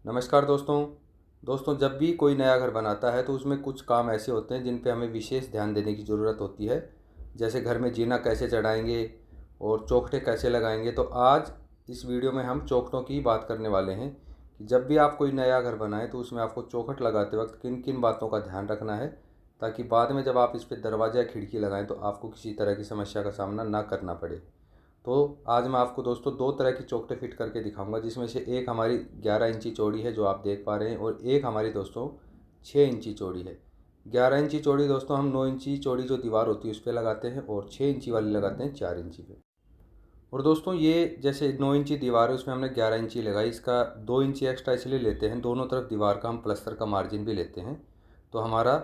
नमस्कार दोस्तों जब भी कोई नया घर बनाता है तो उसमें कुछ काम ऐसे होते हैं जिन पे हमें विशेष ध्यान देने की ज़रूरत होती है। जैसे घर में जीना कैसे चढ़ाएंगे और चौखटें कैसे लगाएंगे। तो आज इस वीडियो में हम चौखटों की बात करने वाले हैं कि जब भी आप कोई नया घर बनाएं तो उसमें आपको चौखट लगाते वक्त किन किन बातों का ध्यान रखना है, ताकि बाद में जब आप इस पर दरवाज़ा या खिड़की लगाएं तो आपको किसी तरह की समस्या का सामना ना करना पड़े। तो आज मैं आपको दोस्तों दो तरह की चौखटें फिट करके दिखाऊंगा, जिसमें से एक हमारी 11 इंची चौड़ी है जो आप देख पा रहे हैं, और एक हमारी दोस्तों 6 इंची चौड़ी है। 11 इंची चौड़ी दोस्तों हम 9 इंची चौड़ी जो दीवार होती है उस पर लगाते हैं, और 6 इंची वाली लगाते हैं 4 इंची पे। और दोस्तों ये जैसे 9 इंची दीवार है उसमें हमने 11 इंची लगाई, इसका 2 इंची एक्स्ट्रा इसलिए लेते हैं, दोनों तरफ दीवार का हम प्लस्तर का मार्जिन भी लेते हैं। तो हमारा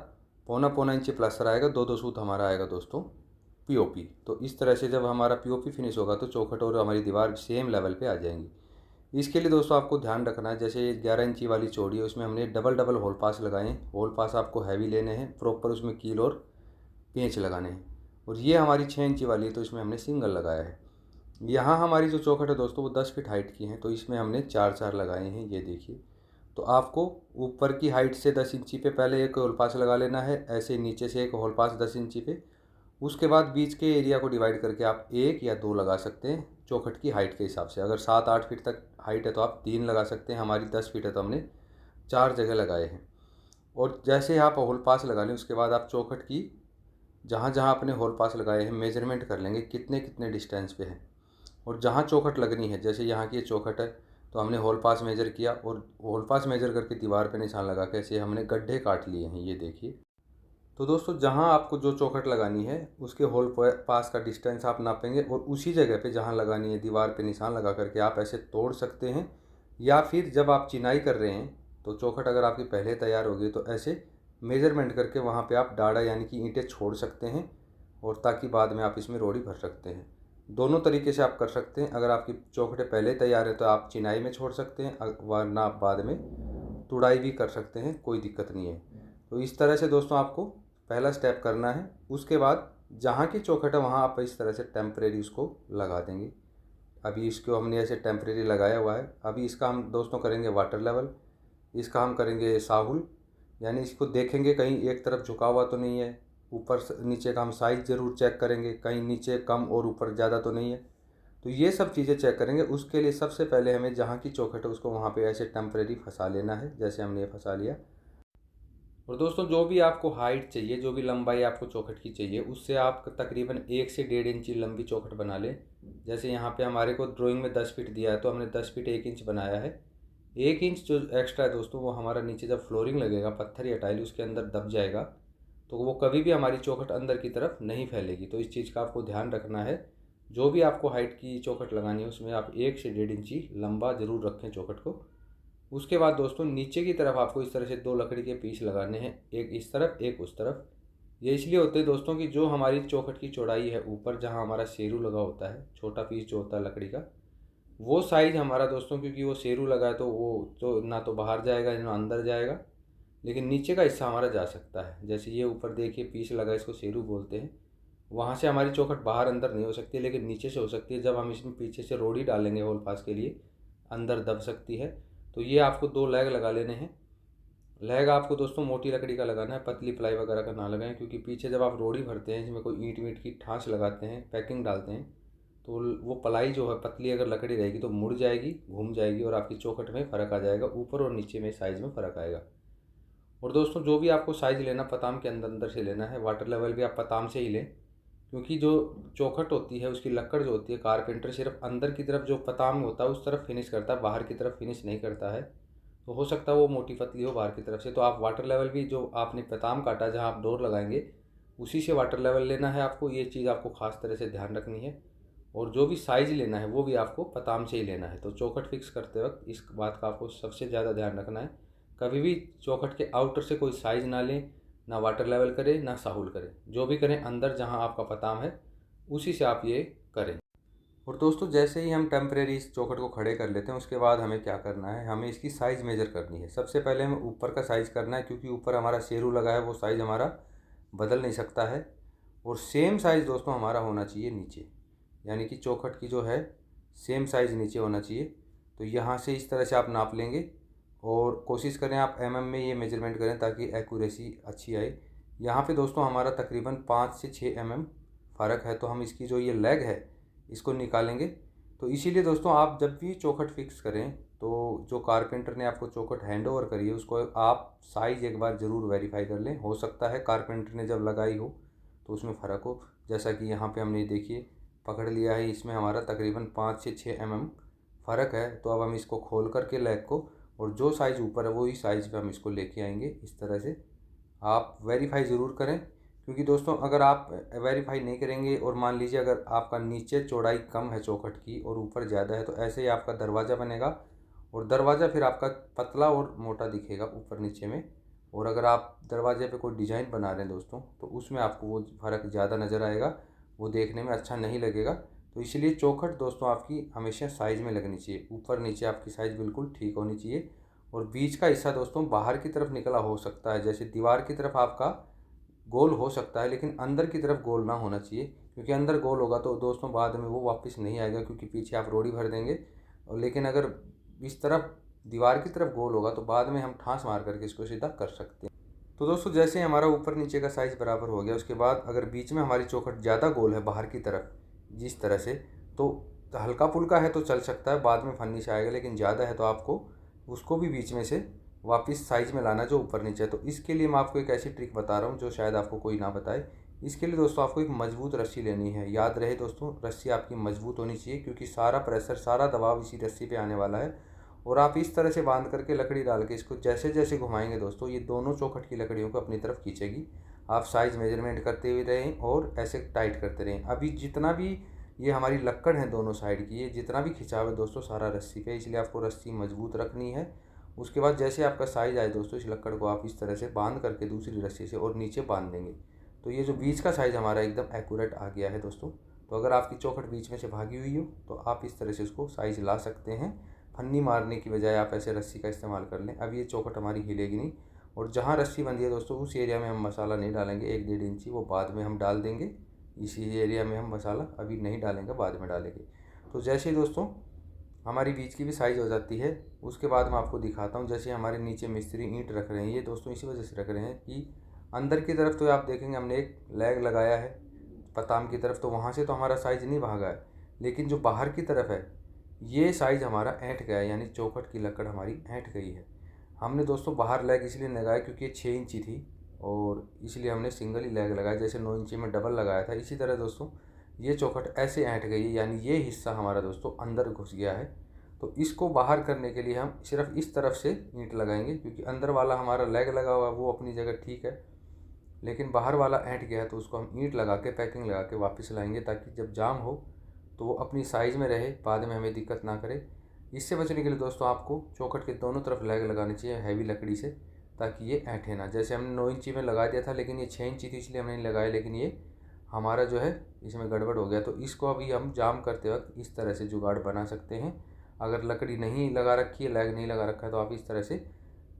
पौना पौना इंची प्लस्तर आएगा, दो दो सूत हमारा आएगा दोस्तों पीओपी। तो इस तरह से जब हमारा पीओपी फिनिश होगा तो चौखट और हमारी दीवार सेम लेवल पे आ जाएंगी। इसके लिए दोस्तों आपको ध्यान रखना है, जैसे ये 11 इंची वाली चौड़ी है उसमें हमने डबल डबल होल पास लगाए हैं। होल पास आपको हैवी लेने हैं, प्रॉपर उसमें कील और पेंच लगाने हैं। और ये हमारी 6 इंची वाली है तो इसमें हमने सिंगल लगाया है। यहाँ हमारी जो चौखट है दोस्तों वो 10 फीट हाइट की है, तो इसमें हमने चार चार लगाए हैं, ये देखिए। तो आपको ऊपर की हाइट से 10 इंची पे पहले एक होल पास लगा लेना है, ऐसे नीचे से एक होल पास 10 इंची पे। उसके बाद बीच के एरिया को डिवाइड करके आप एक या दो लगा सकते हैं चौखट की हाइट के हिसाब से। अगर 7-8 फीट तक हाइट है तो आप 3 लगा सकते हैं, हमारी 10 फीट है तो हमने 4 जगह लगाए हैं। और जैसे ही आप होल पास लगा लें उसके बाद आप चौखट की जहाँ जहाँ अपने होल पास लगाए हैं मेजरमेंट कर लेंगे कितने कितने डिस्टेंस पे है। और जहाँ चौखट लगनी है, जैसे यहाँ की ये चौखट है तो हमने होल पास मेजर किया, और होल पास मेजर करके दीवार पे निशान लगा के ऐसे हमने गड्ढे काट लिए हैं, ये देखिए। तो दोस्तों जहाँ आपको जो चौखट लगानी है उसके होल पास का डिस्टेंस आप नापेंगे, और उसी जगह पे जहाँ लगानी है दीवार पे निशान लगा करके आप ऐसे तोड़ सकते हैं। या फिर जब आप चिनाई कर रहे हैं तो चौखट अगर आपकी पहले तैयार होगी तो ऐसे मेजरमेंट करके वहाँ पे आप डाढ़ा यानी कि ईंटें छोड़ सकते हैं, और ताकि बाद में आप इसमें रोड़ी भर सकते हैं। दोनों तरीके से आप कर सकते हैं। अगर आपकी चौखटें पहले तैयार है तो आप चिनाई में छोड़ सकते हैं, वरना आप बाद में तुड़ाई भी कर सकते हैं, कोई दिक्कत नहीं है। तो इस तरह से दोस्तों आपको पहला स्टेप करना है। उसके बाद जहाँ की चौखट है वहाँ आप इस तरह से टेम्परेरी उसको लगा देंगे। अभी इसको हमने ऐसे टेम्परेरी लगाया हुआ है। अभी इसका हम दोस्तों करेंगे वाटर लेवल, इसका हम करेंगे साहुल, यानी इसको देखेंगे कहीं एक तरफ झुका हुआ तो नहीं है। ऊपर नीचे का हम साइज़ ज़रूर चेक करेंगे, कहीं नीचे कम और ऊपर ज़्यादा तो नहीं है। तो ये सब चीज़ें चेक करेंगे। उसके लिए सबसे पहले हमें जहाँ की चौखट है उसको वहाँ पे ऐसे टेम्परेरी फंसा लेना है, जैसे हमने ये फंसा लिया। और दोस्तों जो भी आपको हाइट चाहिए, जो भी लंबाई आपको चौखट की चाहिए, उससे आप तकरीबन 1 से 1.5 इंची लंबी चौखट बना लें। जैसे यहाँ पे हमारे को ड्राइंग में 10 फीट दिया है तो हमने 10 फीट 1 इंच बनाया है। 1 इंच जो एक्स्ट्रा है दोस्तों वो हमारा नीचे जब फ्लोरिंग लगेगा पत्थर या टाइल उसके अंदर दब जाएगा, तो वो कभी भी हमारी चौखट अंदर की तरफ नहीं फैलेगी। तो इस चीज़ का आपको ध्यान रखना है। जो भी आपको हाइट की चौखट लगानी है उसमें आप 1 से 1.5 इंची लंबा ज़रूर रखें चौखट को। उसके बाद दोस्तों नीचे की तरफ आपको इस तरह से दो लकड़ी के पीस लगाने हैं, एक इस तरफ एक उस तरफ। ये इसलिए होते हैं दोस्तों कि जो हमारी चौखट की चौड़ाई है ऊपर जहाँ हमारा शेरू लगा होता है, छोटा पीस जो होता है लकड़ी का, वो साइज़ हमारा दोस्तों, क्योंकि वो शेरू लगा है तो वो तो ना तो बाहर जाएगा ना अंदर जाएगा, लेकिन नीचे का हिस्सा हमारा जा सकता है। जैसे ये ऊपर देखिए पीस लगा, इसको शेरू बोलते हैं। वहाँ से हमारी चौखट बाहर अंदर नहीं हो सकती, लेकिन नीचे से हो सकती है। जब हम इसमें पीछे से रोड़ी डालेंगे होल पास के लिए, अंदर दब सकती है। तो ये आपको दो लैग लगा लेने हैं। लैग आपको दोस्तों मोटी लकड़ी का लगाना है, पतली प्लाई वगैरह का ना लगाएं, क्योंकि पीछे जब आप रोड़ी भरते हैं जिसमें कोई ईंट वीट की ठाँस लगाते हैं, पैकिंग डालते हैं, तो वो पलाई जो है पतली अगर लकड़ी रहेगी तो मुड़ जाएगी, घूम जाएगी, और आपकी चौखट में फ़र्क आ जाएगा, ऊपर और नीचे में साइज़ में फ़र्क आएगा। और दोस्तों जो भी आपको साइज़ लेना पताम के अंदर अंदर से लेना है। वाटर लेवल भी आप पताम से ही लें, क्योंकि जो चौखट होती है उसकी लक्कड़ जो होती है, कारपेंटर सिर्फ अंदर की तरफ जो पताम होता है उस तरफ फिनिश करता है, बाहर की तरफ फिनिश नहीं करता है। तो हो सकता है वो मोटी पतली हो बाहर की तरफ से। तो आप वाटर लेवल भी जो आपने पताम काटा जहाँ आप डोर लगाएंगे उसी से वाटर लेवल लेना है आपको। ये चीज़ आपको ख़ास तरह से ध्यान रखनी है। और जो भी साइज़ लेना है वो भी आपको पताम से ही लेना है। तो चौखट फिक्स करते वक्त इस बात का आपको सबसे ज़्यादा ध्यान रखना है। कभी भी चौखट के आउटर से कोई साइज़ ना लें, ना वाटर लेवल करें ना साहुल करें। जो भी करें अंदर जहाँ आपका पताम है उसी से आप ये करें। और दोस्तों जैसे ही हम टेम्परेरी इस चौखट को खड़े कर लेते हैं उसके बाद हमें क्या करना है, हमें इसकी साइज़ मेजर करनी है। सबसे पहले हमें ऊपर का साइज़ करना है, क्योंकि ऊपर हमारा शेरू लगा है, वो साइज़ हमारा बदल नहीं सकता है। और सेम साइज़ दोस्तों हमारा होना चाहिए नीचे, यानी कि चौखट की जो है सेम साइज़ नीचे होना चाहिए। तो यहाँ से इस तरह से आप नाप लेंगे, और कोशिश करें आप में ये मेजरमेंट करें ताकि एक्यूरेसी अच्छी आए। यहाँ पे दोस्तों हमारा तकरीबन 5 से 6 फ़र्क है, तो हम इसकी जो ये लेग है इसको निकालेंगे। तो इसीलिए दोस्तों आप जब भी चौखट फिक्स करें तो जो कारपेंटर ने आपको चौखट हैंड ओवर करी है उसको आप साइज़ एक बार ज़रूर वेरीफाई कर लें। हो सकता है कारपेंटर ने जब लगाई हो तो उसमें फ़र्क हो, जैसा कि यहाँ पे हमने देखिए पकड़ लिया है, इसमें हमारा तकरीबन 5 से 6 फ़र्क है। तो अब हम इसको खोल करके लेग को, और जो साइज़ ऊपर है वही साइज़ पे हम इसको लेके आएंगे। इस तरह से आप वेरीफाई ज़रूर करें, क्योंकि दोस्तों अगर आप वेरीफाई नहीं करेंगे और मान लीजिए अगर आपका नीचे चौड़ाई कम है चौखट की और ऊपर ज़्यादा है, तो ऐसे ही आपका दरवाज़ा बनेगा और दरवाज़ा फिर आपका पतला और मोटा दिखेगा ऊपर नीचे में। और अगर आप दरवाजे पे कोई डिज़ाइन बना रहे हैं दोस्तों तो उसमें आपको वो फ़र्क ज़्यादा नज़र आएगा, वो देखने में अच्छा नहीं लगेगा। तो इसलिए चौखट दोस्तों आपकी हमेशा साइज़ में लगनी चाहिए, ऊपर नीचे आपकी साइज़ बिल्कुल ठीक होनी चाहिए। और बीच का हिस्सा दोस्तों बाहर की तरफ निकला हो सकता है, जैसे दीवार की तरफ आपका गोल हो सकता है, लेकिन अंदर की तरफ गोल ना होना चाहिए, क्योंकि अंदर गोल होगा तो दोस्तों बाद में वो वापस नहीं आएगा, क्योंकि पीछे आप रोड़ी भर देंगे। और लेकिन अगर इस तरफ दीवार की तरफ गोल होगा तो बाद में हम ठांस मार करके इसको सीधा कर सकते हैं। तो दोस्तों जैसे हमारा ऊपर नीचे का साइज़ बराबर हो गया, उसके बाद अगर बीच में हमारी चौखट ज़्यादा गोल है बाहर की तरफ जिस तरह से, तो हल्का फुल्का है तो चल सकता है, बाद में फर्निश आएगा, लेकिन ज़्यादा है तो आपको उसको भी बीच में से वापस साइज़ में लाना जो ऊपर नीचे है। तो इसके लिए मैं आपको एक ऐसी ट्रिक बता रहा हूँ जो शायद आपको कोई ना बताए। इसके लिए दोस्तों आपको एक मजबूत रस्सी लेनी है। याद रहे दोस्तों, रस्सी आपकी मजबूत होनी चाहिए, क्योंकि सारा प्रेशर सारा दबाव इसी रस्सी पे आने वाला है। और आप इस तरह से बांध करके लकड़ी डाल के इसको जैसे जैसे घुमाएंगे दोस्तों, ये दोनों चौखट की लकड़ियों को अपनी तरफ खींचेगी। आप साइज़ मेजरमेंट करते हुए रहें और ऐसे टाइट करते रहें। अभी जितना भी ये हमारी लक्कड़ है दोनों साइड की, ये जितना भी खिंचाव है दोस्तों सारा रस्सी पे, इसलिए आपको रस्सी मजबूत रखनी है। उसके बाद जैसे आपका साइज़ आए दोस्तों, इस लक्कड़ को आप इस तरह से बांध करके दूसरी रस्सी से और नीचे बांध देंगे। तो ये जो बीच का साइज़ हमारा एकदम एक्यूरेट आ गया है दोस्तों। तो अगर आपकी चौखट बीच में से भागी हुई हो तो आप इस तरह से उसको साइज़ ला सकते हैं। फन्नी मारने की बजाय आप ऐसे रस्सी का इस्तेमाल कर लें। अब ये चौखट हमारी हिलेगी नहीं। और जहाँ रस्सी बंधी है दोस्तों उस एरिया में हम मसाला नहीं डालेंगे, 1-1.5 इंची वो बाद में हम डाल देंगे। इसी एरिया में हम मसाला अभी नहीं डालेंगे, बाद में डालेंगे। तो जैसे ही दोस्तों हमारी बीच की भी साइज़ हो जाती है, उसके बाद मैं आपको दिखाता हूँ। जैसे हमारे नीचे मिस्त्री ईंट रख रहे हैं, ये दोस्तों इसी वजह से रख रहे हैं कि अंदर की तरफ तो आप देखेंगे हमने एक लैग लगाया है पताम की तरफ, तो वहाँ से तो हमारा साइज़ नहीं भागा है, लेकिन जो बाहर की तरफ है ये साइज़ हमारा ऐंठ गया है, यानी चौखट की लकड़ हमारी ऐंठ गई है। हमने दोस्तों बाहर लैग इसलिए लगाया क्योंकि ये 6 इंची थी और इसलिए हमने सिंगल ही लैग लगाया। जैसे 9 इंची में डबल लगाया था, इसी तरह दोस्तों ये चौखट ऐसे ऐंठ गई है, यानी ये हिस्सा हमारा दोस्तों अंदर घुस गया है। तो इसको बाहर करने के लिए हम सिर्फ इस तरफ से ईंट लगाएंगे, क्योंकि अंदर वाला हमारा लैग लगा हुआ है वो अपनी जगह ठीक है, लेकिन बाहर वाला ऐंठ गया है तो उसको हम ईंट लगा के पैकिंग लगा के वापस लाएंगे, ताकि जब जाम हो तो वो अपनी साइज़ में रहे, बाद में हमें दिक्कत ना करे। इससे बचने के लिए दोस्तों आपको चौखट के दोनों तरफ लैग लगानी चाहिए हैवी लकड़ी से, ताकि ये ऐंठे ना। जैसे हमने 9 इंची में लगा दिया था, लेकिन ये 6 इंची थी इसलिए हमने नहीं लगाया, लेकिन ये हमारा जो है इसमें गड़बड़ हो गया। तो इसको अभी हम जाम करते वक्त इस तरह से जुगाड़ बना सकते हैं। अगर लकड़ी नहीं लगा रखी है, लैग नहीं लगा रखा है, तो आप इस तरह से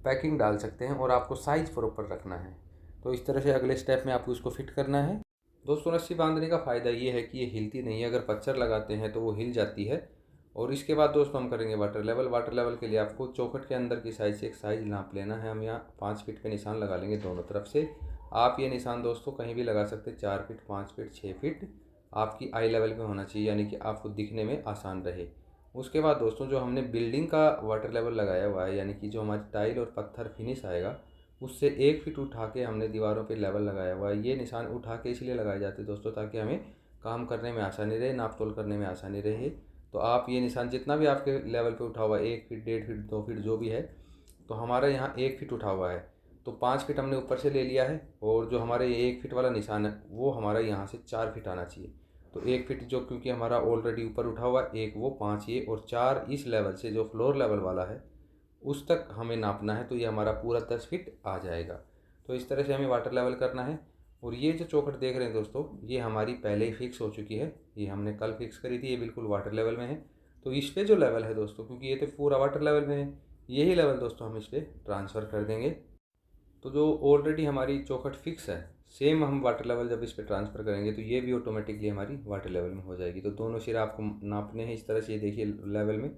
पैकिंग डाल सकते हैं और आपको साइज़ प्रॉपर रखना है। तो इस तरह से अगले स्टेप में आपको इसको फिट करना है। दोस्तों रस्सी बांधने का फ़ायदा ये है कि ये हिलती नहीं है, अगर पत्थर लगाते हैं तो वो हिल जाती है। और इसके बाद दोस्तों हम करेंगे वाटर लेवल। वाटर लेवल के लिए आपको चौखट के अंदर की साइज़ से एक साइज़ नाप लेना है। हम यहाँ 5 फीट के निशान लगा लेंगे दोनों तरफ से। आप ये निशान दोस्तों कहीं भी लगा सकते हैं, 4 फीट, 5 फीट, 6 फीट आपकी आई लेवल में होना चाहिए, यानी कि आपको दिखने में आसान रहे। उसके बाद दोस्तों जो हमने बिल्डिंग का वाटर लेवल लगाया हुआ है, यानी कि जो हमारी टाइल और पत्थर फिनिश आएगा उससे 1 फीट उठा के हमने दीवारों पे लेवल लगाया हुआ है। ये निशान उठा के इसलिए लगाए जाते हैं दोस्तों ताकि हमें काम करने में आसानी रहे, नाप तोल करने में आसानी रहे। तो आप ये निशान जितना भी आपके लेवल पे उठा हुआ है, 1 फीट, 1.5 फीट, 2 फीट जो भी है, तो हमारा यहाँ 1 फीट उठा हुआ है तो 5 फीट हमने ऊपर से ले लिया है। और जो हमारे 1 फीट वाला निशान है वो हमारा यहाँ से 4 फीट आना चाहिए। तो 1 फीट जो, क्योंकि हमारा ऑलरेडी ऊपर उठा हुआ है, 1 वो, 5 ये और 4 इस लेवल से जो फ्लोर लेवल वाला है उस तक हमें नापना है। तो ये हमारा पूरा 10 फीट आ जाएगा। तो इस तरह से हमें वाटर लेवल करना है। और ये जो चौखट देख रहे हैं दोस्तों, ये हमारी पहले ही फिक्स हो चुकी है, ये हमने कल फिक्स करी थी, ये बिल्कुल वाटर लेवल में है। तो इस पे जो लेवल है दोस्तों, क्योंकि ये तो पूरा वाटर लेवल में है, यही लेवल दोस्तों हम इस पर ट्रांसफ़र कर देंगे। तो जो ऑलरेडी हमारी चौखट फिक्स है, सेम हम वाटर लेवल जब इस पर ट्रांसफ़र करेंगे तो ये भी ऑटोमेटिकली हमारी वाटर लेवल में हो जाएगी। तो दोनों सिरे आपको नापने हैं इस तरह से, ये देखिए लेवल में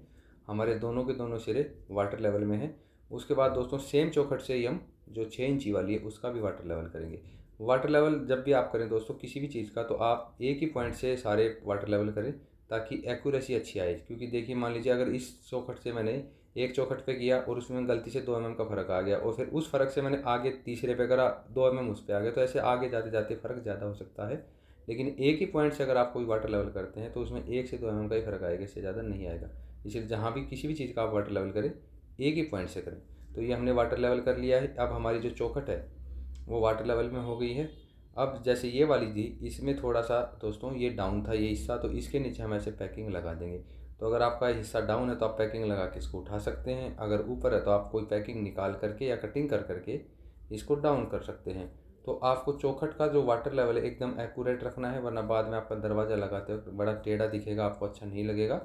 हमारे दोनों के दोनों सिरे वाटर लेवल में है। उसके बाद दोस्तों सेम चौखट से ही हम जो 6 इंची वाली है उसका भी वाटर लेवल करेंगे। वाटर लेवल जब भी आप करें दोस्तों किसी भी चीज़ का, तो आप एक ही पॉइंट से सारे वाटर लेवल करें ताकि एक्यूरेसी अच्छी आए। क्योंकि देखिए मान लीजिए अगर इस चौखट से मैंने एक चौखट पे किया और उसमें गलती से 2 mm का फ़र्क आ गया और फिर उस फ़र्क से मैंने आगे तीसरे पे करा, 2 mm उस पे आ गया, तो ऐसे आगे जाते जाते फ़र्क ज़्यादा हो सकता है। लेकिन एक ही पॉइंट से अगर आप कोई वाटर लेवल करते हैं तो उसमें 1 से 2 mm का ही फ़र्क आएगा, इससे ज़्यादा नहीं आएगा। इसलिए जहाँ भी किसी भी चीज़ का आप वाटर लेवल करें एक ही पॉइंट से करें। तो ये हमने वाटर लेवल कर लिया है। अब हमारी जो चौखट है वो वाटर लेवल में हो गई है। अब जैसे ये वाली थी, इसमें थोड़ा सा दोस्तों ये डाउन था ये हिस्सा, तो इसके नीचे हम ऐसे पैकिंग लगा देंगे। तो अगर आपका हिस्सा डाउन है तो आप पैकिंग लगा के इसको उठा सकते हैं, अगर ऊपर है तो आप कोई पैकिंग निकाल करके या कटिंग कर करके इसको डाउन कर सकते हैं। तो आपको चौखट का जो वाटर लेवल है एकदम एक्यूरेट रखना है, वरना बाद में आपका दरवाज़ा लगाते वक्त बड़ा टेढ़ा दिखेगा, आपको अच्छा नहीं लगेगा।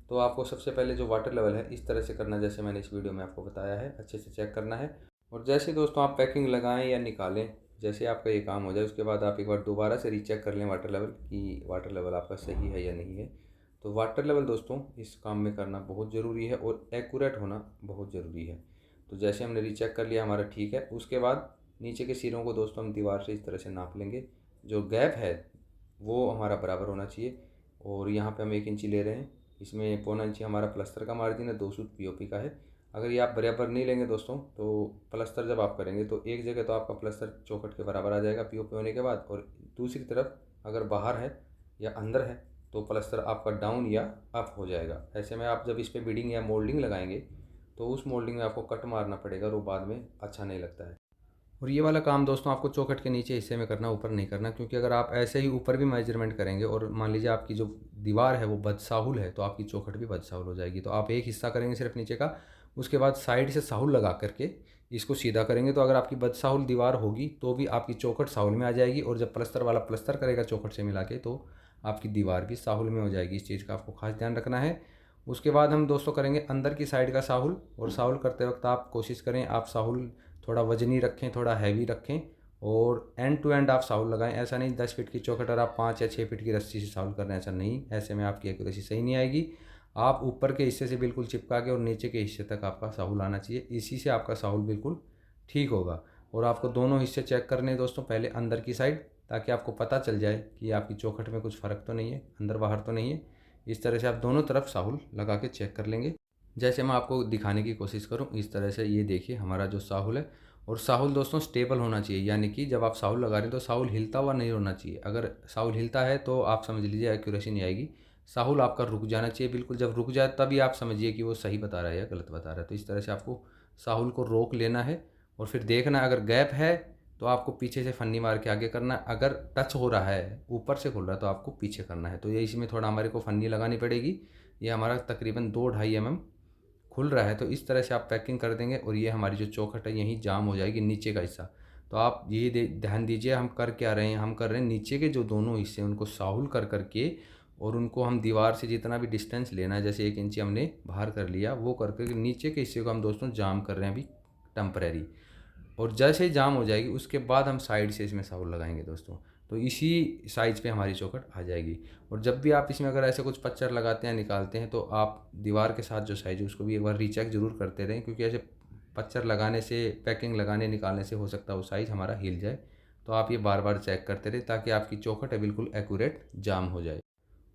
तो आपको सबसे पहले जो वाटर लेवल है इस तरह से करना, जैसे मैंने इस वीडियो में आपको बताया है, अच्छे से चेक करना है। और जैसे दोस्तों आप पैकिंग लगाएं या निकालें, जैसे आपका ये काम हो जाए उसके बाद आप एक बार दोबारा से रीचेक कर लें वाटर लेवल कि वाटर लेवल आपका सही है या नहीं है। तो वाटर लेवल दोस्तों इस काम में करना बहुत ज़रूरी है और एक्यूरेट होना बहुत ज़रूरी है। तो जैसे हमने रीचेक कर लिया हमारा ठीक है, उसके बाद नीचे के सिरों को दोस्तों हम दीवार से इस तरह से नाप लेंगे। जो गैप है वो हमारा बराबर होना चाहिए और यहाँ पे हम 1 इंची ले रहे हैं। इसमें पौना इंची हमारा प्लस्तर का मार्जिन है, 2 सूत पीओपी का है। अगर ये आप बराबर नहीं लेंगे दोस्तों तो प्लस्तर जब आप करेंगे तो एक जगह तो आपका प्लस्तर चौखट के बराबर आ जाएगा पीओपी होने के बाद, और दूसरी तरफ अगर बाहर है या अंदर है तो प्लस्तर आपका डाउन या अप हो जाएगा। ऐसे में आप जब इस पर बीडिंग या मोल्डिंग लगाएंगे तो उस मोल्डिंग में आपको कट मारना पड़ेगा और वो बाद में अच्छा नहीं लगता है। और ये वाला काम दोस्तों आपको चौखट के नीचे हिस्से में करना, ऊपर नहीं करना, क्योंकि अगर आप ऐसे ही ऊपर भी मेजरमेंट करेंगे और मान लीजिए आपकी जो दीवार है वो बदसाहुल है तो आपकी चौखट भी बदसाहुल हो जाएगी। तो आप एक हिस्सा करेंगे सिर्फ नीचे का, उसके बाद साइड से साहुल लगा करके इसको सीधा करेंगे। तो अगर आपकी बदसाहुल दीवार होगी तो भी आपकी चौखट साहुल में आ जाएगी, और जब प्लस्तर वाला प्लस्तर करेगा चौखट से मिला के तो आपकी दीवार भी साहुल में हो जाएगी। इस चीज़ का आपको खास ध्यान रखना है। उसके बाद हम दोस्तों करेंगे अंदर की साइड का साहुल, और साहुल करते वक्त आप कोशिश करें आप साहुल थोड़ा वजनी रखें, थोड़ा हैवी रखें, और एंड टू एंड आप साहुल लगाएं। ऐसा नहीं 10 फीट की चौखट और आप 5 या 6 फीट की रस्सी से साहुल कर रहे हैं, ऐसा नहीं। ऐसे में आपकी एक्यूरेसी सही नहीं आएगी। आप ऊपर के हिस्से से बिल्कुल चिपका के और नीचे के हिस्से तक आपका साहुल आना चाहिए, इसी से आपका साहुल बिल्कुल ठीक होगा। और आपको दोनों हिस्से चेक करने हैं दोस्तों, पहले अंदर की साइड, ताकि आपको पता चल जाए कि आपकी चौखट में कुछ फ़र्क तो नहीं है, अंदर बाहर तो नहीं है। इस तरह से आप दोनों तरफ साहुल लगा के चेक कर लेंगे। जैसे मैं आपको दिखाने की कोशिश करूं, इस तरह से ये देखिए हमारा जो साहुल है। और साहुल दोस्तों स्टेबल होना चाहिए, यानी कि जब आप साहुल लगा रहे हैं तो साहुल हिलता हुआ नहीं होना चाहिए। अगर साहुल हिलता है तो आप समझ लीजिए एक्यूरेसी नहीं आएगी। साहुल आपका रुक जाना चाहिए बिल्कुल, जब रुक जाए तभी आप समझिए कि वो सही बता रहा है या गलत बता रहा है। तो इस तरह से आपको साहुल को रोक लेना है और फिर देखना है, अगर गैप है तो आपको पीछे से फन्नी मार के आगे करना है, अगर टच हो रहा है ऊपर से खुल रहा है तो आपको पीछे करना है। तो ये इसमें थोड़ा हमारे को फन्नी लगानी पड़ेगी। ये हमारा तकरीबन 2-2.5 mm खुल रहा है, तो इस तरह से आप पैकिंग कर देंगे और ये हमारी जो चौखट है यहीं जाम हो जाएगी, नीचे का हिस्सा। तो आप ये ध्यान दीजिए हम कर क्या रहे हैं, हम कर रहे हैं नीचे के जो दोनों हिस्से उनको साहुल कर करके, और उनको हम दीवार से जितना भी डिस्टेंस लेना है, जैसे 1 इंची हमने बाहर कर लिया, वो करके नीचे के हिस्से को हम दोस्तों जाम कर रहे हैं अभी टेम्परेरी। और जैसे ही जाम हो जाएगी उसके बाद हम साइड से इसमें साहुल लगाएंगे दोस्तों, तो इसी साइज़ पे हमारी चौखट आ जाएगी। और जब भी आप इसमें अगर ऐसे कुछ पच्चर लगाते हैं निकालते हैं तो आप दीवार के साथ जो साइज़ है उसको भी एक बार रीचेक ज़रूर करते रहें, क्योंकि ऐसे पच्चर लगाने से, पैकिंग लगाने निकालने से हो सकता है वो साइज़ हमारा हिल जाए। तो आप ये बार बार चेक करते रहें ताकि आपकी चौखट है बिल्कुल एक्यूरेट जाम हो जाए।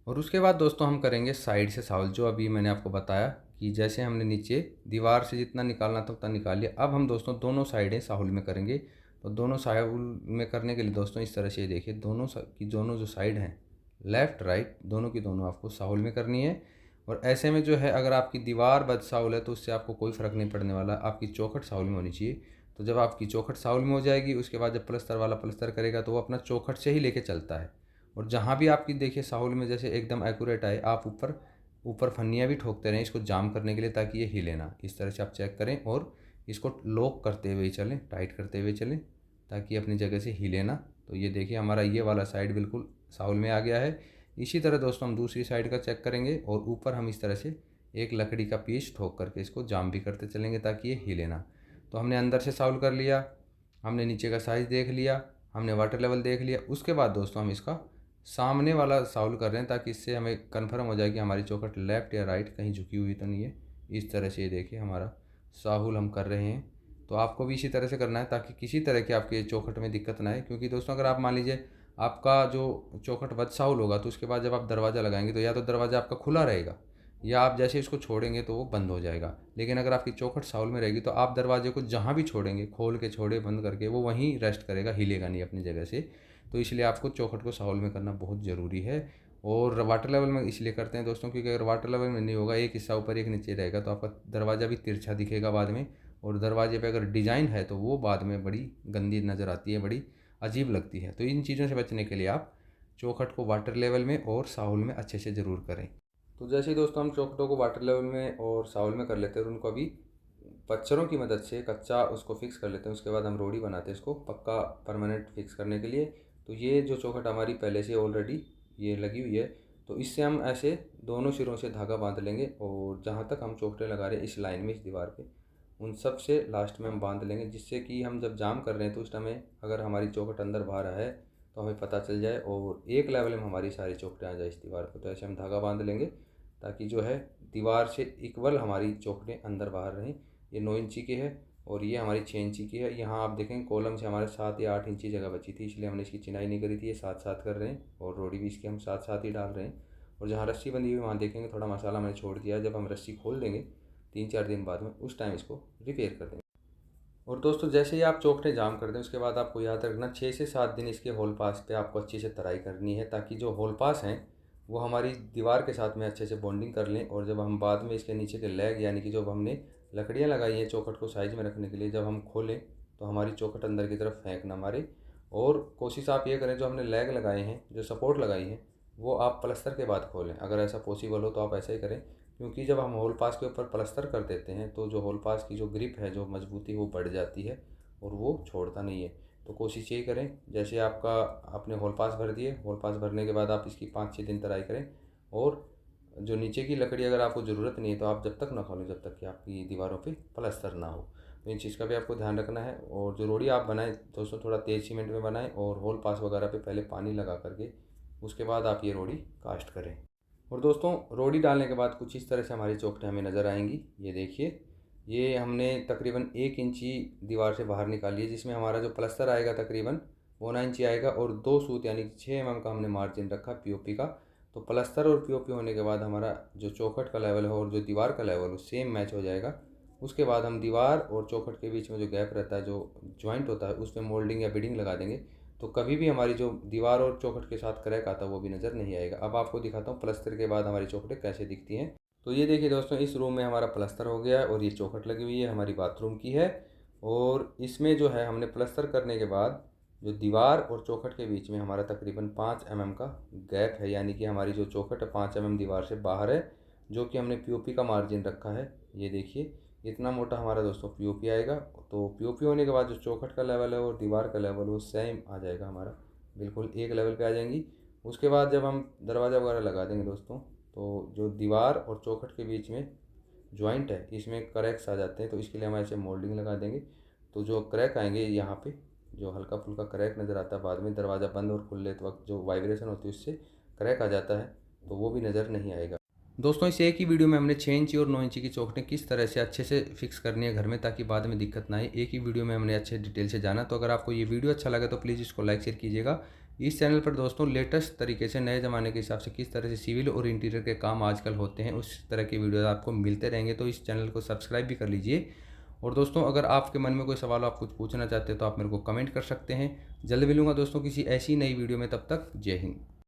और उसके बाद दोस्तों हम करेंगे साइड से साहुल, जो अभी मैंने आपको बताया कि जैसे हमने नीचे दीवार से जितना निकालना था उतना निकाल लिया। अब हम दोस्तों दोनों साइडें साहुल में करेंगे। तो दोनों साहुल में करने के लिए दोस्तों इस तरह से ये देखिए, दोनों जो साइड हैं लेफ़्ट राइट दोनों की दोनों आपको साहुल में करनी है। और ऐसे में जो है अगर आपकी दीवार बद साहुल है तो उससे आपको कोई फ़र्क नहीं पड़ने वाला, आपकी चौखट साहुल में होनी चाहिए। तो जब आपकी चौखट साहुल में हो जाएगी उसके बाद जब प्लस्तर वाला प्लस्तर करेगा तो वो अपना चौखट से ही लेके चलता है। और जहाँ भी आपकी देखिए साहुल में जैसे एकदम एक्यूरेट आए, आप ऊपर ऊपर फन्नियाँ भी ठोकते रहें इसको जाम करने के लिए, ताकि ये हिले ना। इस तरह से आप चेक करें और इसको लॉक करते हुए चलें, टाइट करते हुए चलें, ताकि अपनी जगह से हिले ना। तो ये देखिए हमारा ये वाला साइड बिल्कुल साहुल में आ गया है। इसी तरह दोस्तों हम दूसरी साइड का चेक करेंगे और ऊपर हम इस तरह से एक लकड़ी का पीस ठोक करके इसको जाम भी करते चलेंगे ताकि ये हिले ना। तो हमने अंदर से साहुल कर लिया, हमने नीचे का साइज़ देख लिया, हमने वाटर लेवल देख लिया। उसके बाद दोस्तों हम इसका सामने वाला साहुल कर रहे हैं ताकि इससे हमें कन्फर्म हो जाए कि हमारी चौखट लेफ़्ट या राइट कहीं झुकी हुई तो नहीं है। इस तरह से ये देखिए हमारा साहुल हम कर रहे हैं। तो आपको भी इसी तरह से करना है ताकि किसी तरह की आपके चौखट में दिक्कत ना आए। क्योंकि दोस्तों अगर आप मान लीजिए आपका जो चौखट बद साहुल होगा तो उसके बाद जब आप दरवाज़ा लगाएंगे तो या तो दरवाज़ा आपका खुला रहेगा या आप जैसे इसको छोड़ेंगे तो वो बंद हो जाएगा। लेकिन अगर आपकी चौखट साहुल में रहेगी तो आप दरवाजे को जहाँ भी छोड़ेंगे, खोल के छोड़े बंद करके, वो वहीं रेस्ट करेगा, हिलेगा नहीं अपनी जगह से। तो इसलिए आपको चौखट को साहुल में करना बहुत ज़रूरी है। और वाटर लेवल में इसलिए करते हैं दोस्तों क्योंकि अगर वाटर लेवल में नहीं होगा, एक हिस्सा ऊपर एक नीचे रहेगा, तो आपका दरवाज़ा भी तिरछा दिखेगा बाद में। और दरवाजे पे अगर डिज़ाइन है तो वो बाद में बड़ी गंदी नज़र आती है, बड़ी अजीब लगती है। तो इन चीज़ों से बचने के लिए आप चौखट को वाटर लेवल में और साहुल में अच्छे से ज़रूर करें। तो जैसे ही दोस्तों हम चौखटों को वाटर लेवल में और साहुल में कर लेते हैं और उनको अभी पत्थरों की मदद से कच्चा उसको फिक्स कर लेते हैं, उसके बाद हम रोड़ी बनाते हैं इसको पक्का परमानेंट फिक्स करने के लिए। तो ये जो चौखट हमारी पहले से ऑलरेडी ये लगी हुई है, तो इससे हम ऐसे दोनों सिरों से धागा बांध लेंगे और जहाँ तक हम चौखटें लगा रहे हैं इस लाइन में, इस दीवार पे, उन सब से लास्ट में हम बांध लेंगे, जिससे कि हम जब जाम कर रहे हैं तो उस टाइम अगर हमारी चौखट अंदर बाहर है तो हमें पता चल जाए और एक लेवल में हमारी सारी चौखटें आ जाए इस दीवार पर। तो ऐसे हम धागा बांध लेंगे ताकि जो है दीवार से इक्वल हमारी चौखटें अंदर बाहर रहें। ये 9 इंची की है और ये हमारी 6 इंची की है। यहाँ आप देखें कॉलम से हमारे 7 या 8 इंची जगह बची थी, इसलिए हमने इसकी चिनाई नहीं करी थी। ये साथ साथ कर रहे हैं और रोड़ी भी इसकी हम साथ साथ ही डाल रहे हैं। और जहाँ रस्सी बंधी हुई वहाँ देखेंगे थोड़ा मसाला मैंने छोड़ दिया है। जब हम रस्सी खोल देंगे 3-4 दिन बाद में, उस टाइम इसको रिपेयर कर देंगे। और दोस्तों जैसे ही आप चौखटें जाम कर दें उसके बाद आपको याद रखना 6 से 7 दिन इसके होल पास पे आपको अच्छी से तराई करनी है, ताकि जो होल पास हैं वो हमारी दीवार के साथ में अच्छे से बॉन्डिंग कर लें। और जब हम बाद में इसके नीचे के लेग यानी कि जो हमने लकड़ियाँ लगाई हैं चौखट को साइज में रखने के लिए, जब हम खोलें तो हमारी चौखट अंदर की तरफ फेंक ना मारे। और कोशिश आप ये करें जो हमने लेग लगाए हैं, जो सपोर्ट लगाई हैं, वो आप प्लस्तर के बाद खोलें। अगर ऐसा पॉसिबल हो तो आप ऐसा ही करें, क्योंकि जब हम होल पास के ऊपर प्लस्तर कर देते हैं तो जो होल पास की जो ग्रिप है, जो मजबूती, वो बढ़ जाती है और वो छोड़ता नहीं है। तो कोशिश यही करें, जैसे आपका आपने होल पास भर दिए, होल पास भरने के बाद आप इसकी 5-6 दिन तराई करें। और जो नीचे की लकड़ी अगर आपको ज़रूरत नहीं है तो आप जब तक ना खोलें जब तक कि आपकी दीवारों पे प्लस्तर ना हो। तो इन चीज़ का भी आपको ध्यान रखना है। और जो रोड़ी आप बनाएं दोस्तों थोड़ा तेज़ सीमेंट में बनाएं और होल पास वगैरह पे पहले पानी लगा करके उसके बाद आप ये रोड़ी कास्ट करें। और दोस्तों रोड़ी डालने के बाद कुछ इस तरह से हमारी चौखटें हमें नज़र आएंगी। ये देखिए, ये हमने तकरीबन 1 इंची दीवार से बाहर निकाली है, जिसमें हमारा जो प्लस्तर आएगा तकरीबन 1.25 इंची आएगा और 2 सूत यानी 6 mm का हमने मार्जिन रखा पीओपी का। तो प्लस्तर और पीओपी होने के बाद हमारा जो चौखट का लेवल है और जो दीवार का लेवल है सेम मैच हो जाएगा। उसके बाद हम दीवार और चौखट के बीच में जो गैप रहता है, जो जॉइंट होता है, उसमें मोल्डिंग या बिडिंग लगा देंगे। तो कभी भी हमारी जो दीवार और चौखट के साथ क्रैक आता है वो भी नज़र नहीं आएगा। अब आपको दिखाता हूँ प्लस्तर के बाद हमारी चौखटें कैसे दिखती हैं। तो ये देखिए दोस्तों, इस रूम में हमारा प्लस्तर हो गया है और ये चौखट लगी हुई है, हमारी बाथरूम की है। और इसमें जो है हमने प्लस्तर करने के बाद जो दीवार और चौखट के बीच में हमारा तकरीबन 5 mm का गैप है, यानी कि हमारी जो चौखट है 5 mm दीवार से बाहर है, जो कि हमने पीओपी का मार्जिन रखा है। ये देखिए इतना मोटा हमारा दोस्तों पीओपी आएगा। तो पीओपी होने के बाद जो चौखट का लेवल है और दीवार का लेवल वो सेम आ जाएगा, हमारा बिल्कुल एक लेवल पे आ जाएंगी। उसके बाद जब हम दरवाज़ा वगैरह लगा देंगे दोस्तों, तो जो दीवार और चौखट के बीच में जॉइंट है इसमें क्रैक्स आ जाते हैं, तो इसके लिए हम ऐसे मोल्डिंग लगा देंगे। तो जो क्रैक आएंगे यहाँ पे, जो हल्का फुल्का क्रैक नज़र आता है बाद में दरवाज़ा बंद और खुलने वक्त जो वाइब्रेशन होती है उससे क्रैक आ जाता है, तो वो भी नज़र नहीं आएगा। दोस्तों इस एक ही वीडियो में हमने 6 इंची और 9 इंची की चौखटें किस तरह से अच्छे से फिक्स करनी है घर में ताकि बाद में दिक्कत ना आए, एक ही वीडियो में हमने अच्छे डिटेल से जाना। तो अगर आपको ये वीडियो अच्छा लगे तो प्लीज़ इसको लाइक शेयर कीजिएगा। इस चैनल पर दोस्तों लेटेस्ट तरीके से नए ज़माने के हिसाब से किस तरह से सिविल और इंटीरियर के काम आजकल होते हैं उस तरह के वीडियो आपको मिलते रहेंगे। तो इस चैनल को सब्सक्राइब भी कर लीजिए। और दोस्तों अगर आपके मन में कोई सवाल आप कुछ पूछना चाहते हैं तो आप मेरे को कमेंट कर सकते हैं। जल्द मिलूंगा दोस्तों किसी ऐसी नई वीडियो में, तब तक जय हिंद।